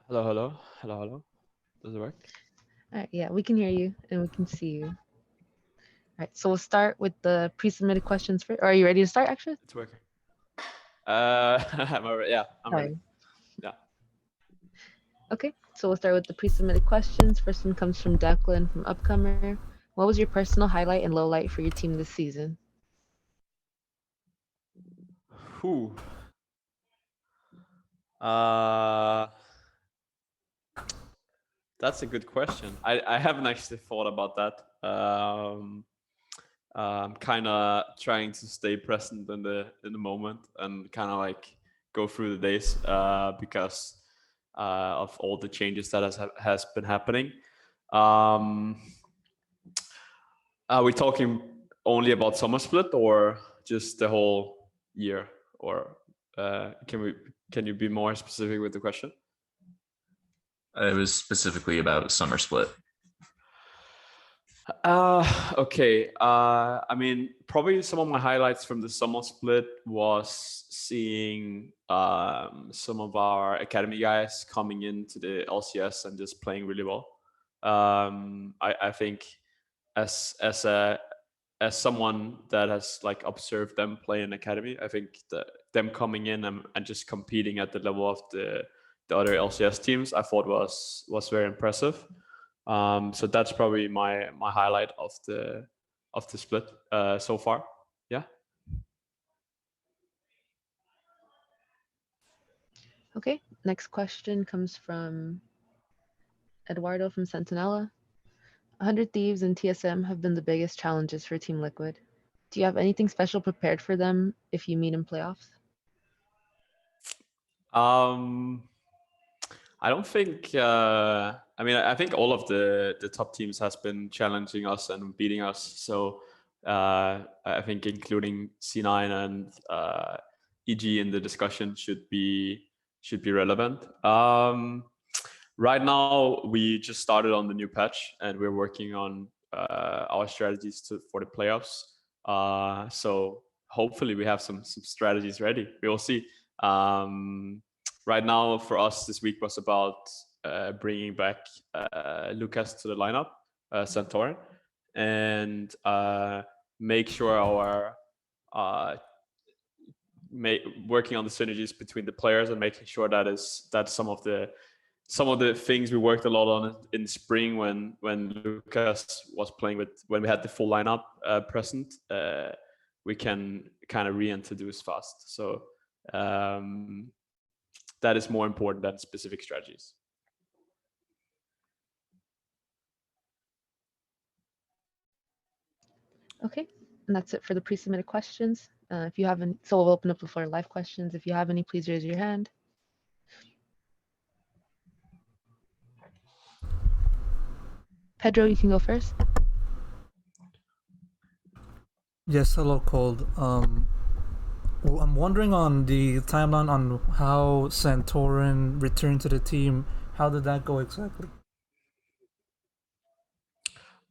Hello, hello, hello, hello. Does it work? All right, yeah, we can hear you and we can see you. All right, so we'll start with the pre-submitted questions first. Are you ready to start, actually? It's working. Am I ready? Yeah, I'm ready. Sorry. Yeah. Okay, so we'll start with the pre-submitted questions. First one comes from Declan from Upcomer. What was your personal highlight and low light for your team this season? Whew. Uh, that's a good question. I haven't actually thought about that. I'm kind of trying to stay present in the moment and kind of like go through the days because of all the changes that has been happening. Um, Are we talking only about Summer Split or just the whole year? Or can you be more specific with the question? It was specifically about Summer Split. Okay. I mean, probably some of my highlights from the Summer Split was seeing some of our academy guys coming into the LCS and just playing really well. I think as a as someone that has like observed them play in academy, I think that them coming in and just competing at the level of the other LCS teams, I thought was very impressive. So that's probably my highlight of the split so far. Yeah. Okay, next question comes from Eduardo from Sentinella. 100 Thieves and TSM have been the biggest challenges for Team Liquid. Do you have anything special prepared for them if you meet in playoffs? Um, I don't think. I mean, I think all of the top teams has been challenging us and beating us. So I think including C9 and EG in the discussion should be relevant. Right now, we just started on the new patch and we're working on our strategies for the playoffs. So hopefully we have some strategies ready. We will see. Right now for us this week was about bringing back Lucas to the lineup, Santorin, and make sure our working on the synergies between the players and making sure that some of the things we worked a lot on in spring when Lucas was playing with when we had the full lineup present, we can kind of reintroduce fast. So that is more important than specific strategies. Okay, and that's it for the pre-submitted questions. If you have any, so we'll open up the floor to live questions. If you have any, please raise your hand. Pedro, you can go first. Yes, hello, Kold. Well, I'm wondering on the timeline on how Santorin returned to the team. How did that go exactly?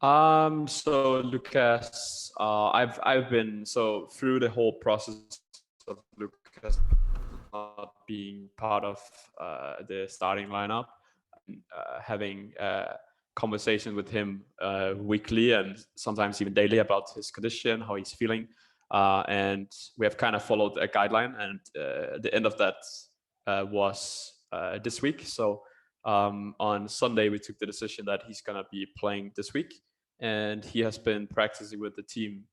So Lucas, I've been so through the whole process of Lucas not being part of the starting lineup, having conversation with him weekly and sometimes even daily about his condition, how he's feeling, and we have kind of followed a guideline. And the end of that was this week. So on Sunday we took the decision that he's gonna be playing this week, and he has been practicing with the team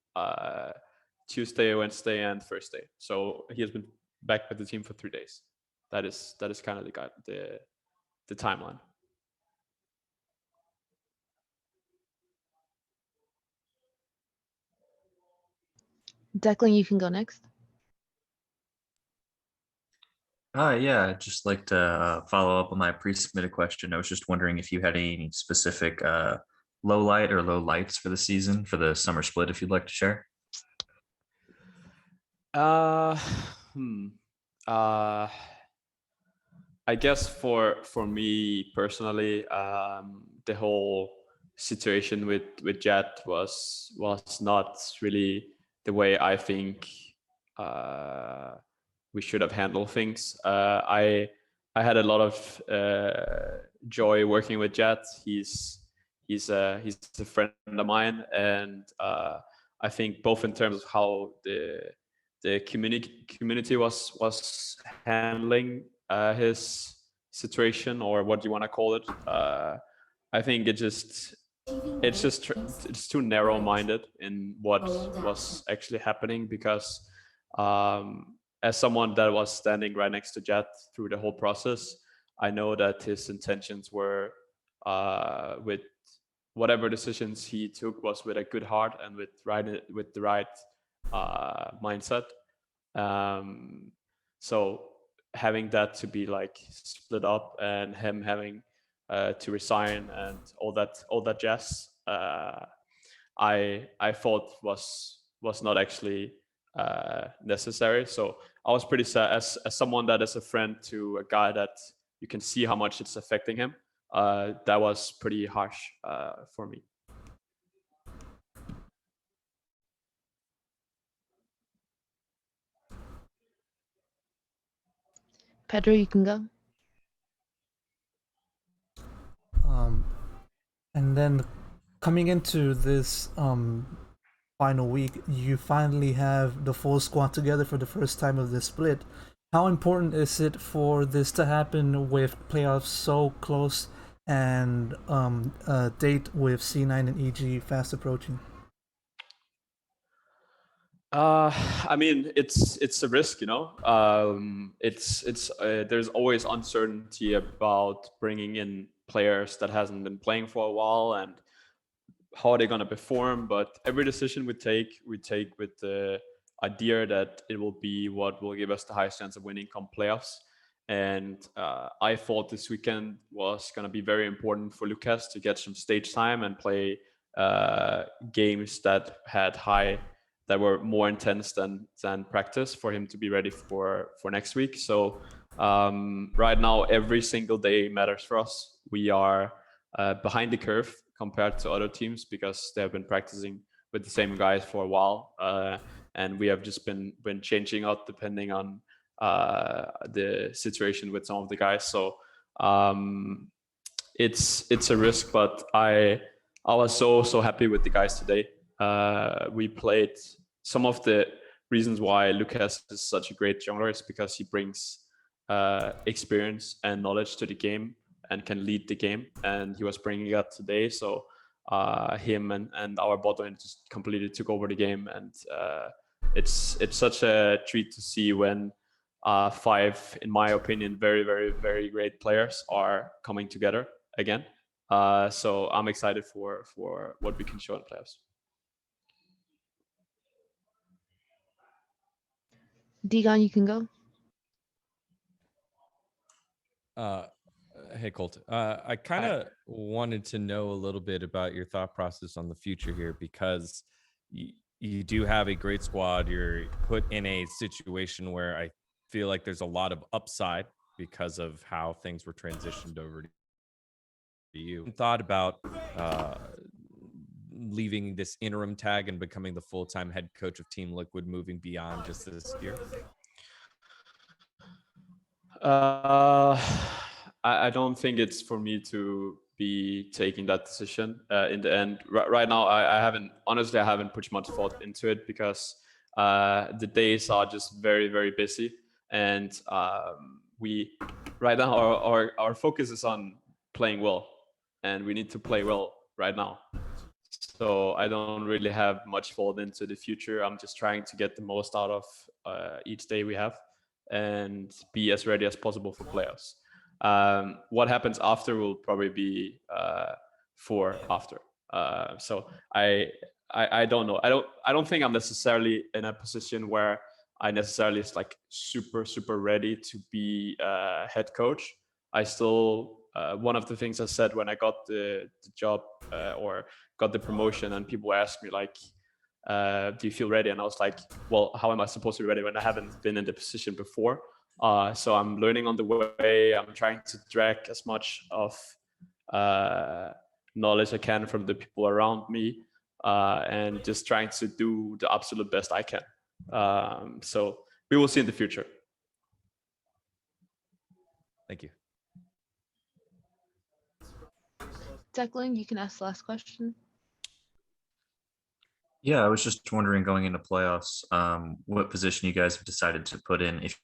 Tuesday, Wednesday, and Thursday. So he has been back with the team for 3 days. That is kind of the timeline. Declan, you can go next. Yeah, I'd just like to follow up on my pre-submitted question. I was just wondering if you had any specific low light or low lights for the season for the Summer Split, if you'd like to share. Uh, hmm. Uh, I guess for me personally, the whole situation with Jet was not really the way I think we should have handled things. I had a lot of joy working with Jet. He's a friend of mine, and I think both in terms of how the community was handling his situation, or what you want to call it. I think it's too narrow-minded in what was actually happening, because as someone that was standing right next to Jet through the whole process, I know that his intentions were with whatever decisions he took was with a good heart and with the right mindset. So having that to be like split up, and him having to resign and all that jazz, I thought was not actually necessary. So I was pretty sad as someone that is a friend to a guy that you can see how much it's affecting him. That was pretty harsh for me. Pedro, you can go. And then coming into this final week, you finally have the full squad together for the first time of the split. How important is it for this to happen with playoffs so close and a date with C9 and EG fast approaching? I mean, it's a risk, you know. There's always uncertainty about bringing in players that hasn't been playing for a while and how are they gonna perform. But every decision we take with the idea that it will be what will give us the highest chance of winning come playoffs. And I thought this weekend was gonna be very important for Lucas to get some stage time and play games that were more intense than practice, for him to be ready for next week. So right now, every single day matters for us. We are behind the curve compared to other teams because they have been practicing with the same guys for a while, and we have just been changing out depending on the situation with some of the guys. So it's a risk, but I was so happy with the guys today. We played. Some of the reasons why Lucas is such a great jungler is because he brings experience and knowledge to the game and can lead the game, and he was bringing that today. So him and our bot lane just completely took over the game, and it's such a treat to see when 5, in my opinion, very great players are coming together again. So I'm excited for what we can show in playoffs. Digon, you can go. Hey, Kold. I kind of wanted to know a little bit about your thought process on the future here, because you do have a great squad. You're put in a situation where I feel like there's a lot of upside because of how things were transitioned over to you. Thought about leaving this interim tag and becoming the full-time head coach of Team Liquid, moving beyond just this year? I don't think it's for me to be taking that decision in the end. Right now, I haven't put much thought into it because the days are just very busy, and we right now our focus is on playing well, and we need to play well right now. So I don't really have much thought into the future. I'm just trying to get the most out of each day we have and be as ready as possible for playoffs. What happens after will probably be for after. So I don't know. I don't think I'm necessarily in a position where I necessarily is like super ready to be a head coach. I still one of the things I said when I got the job or got the promotion, and people asked me like, do you feel ready? And I was like, well, how am I supposed to be ready when I haven't been in the position before? So I'm learning on the way. I'm trying to drag as much of knowledge I can from the people around me, and just trying to do the absolute best I can. So we will see in the future. Thank you. Declan, you can ask the last question. Yeah, I was just wondering going into playoffs, what position you guys have decided to put in if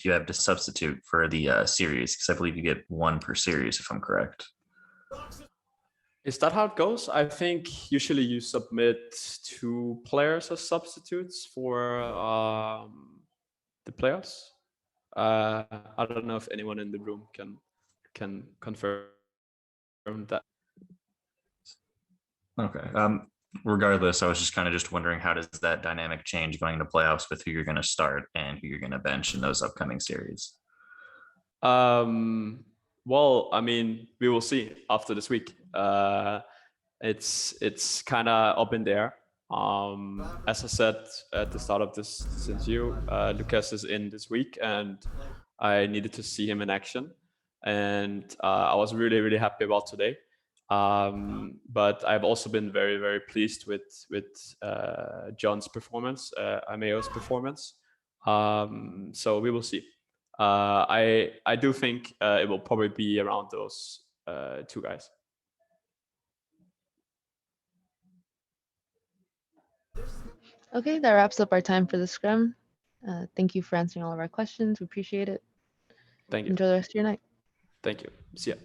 you have to substitute for the series, because I believe you get one per series, if I'm correct. Is that how it goes? I think usually you submit 2 players as substitutes for the playoffs. I don't know if anyone in the room can confirm that. Okay. Regardless, I was just kind of just wondering, how does that dynamic change going into playoffs with who you're going to start and who you're going to bench in those upcoming series? Well, I mean, we will see after this week. It's kind of up in there. As I said at the start of this interview, Lucas is in this week, and I needed to see him in action, and I was really happy about today. But I've also been very pleased with John's performance, Ameo's performance. So we will see. I do think it will probably be around those 2 guys. Okay, that wraps up our time for the scrum. Thank you for answering all of our questions. We appreciate it. Thank you. Enjoy the rest of your night. Thank you. See ya.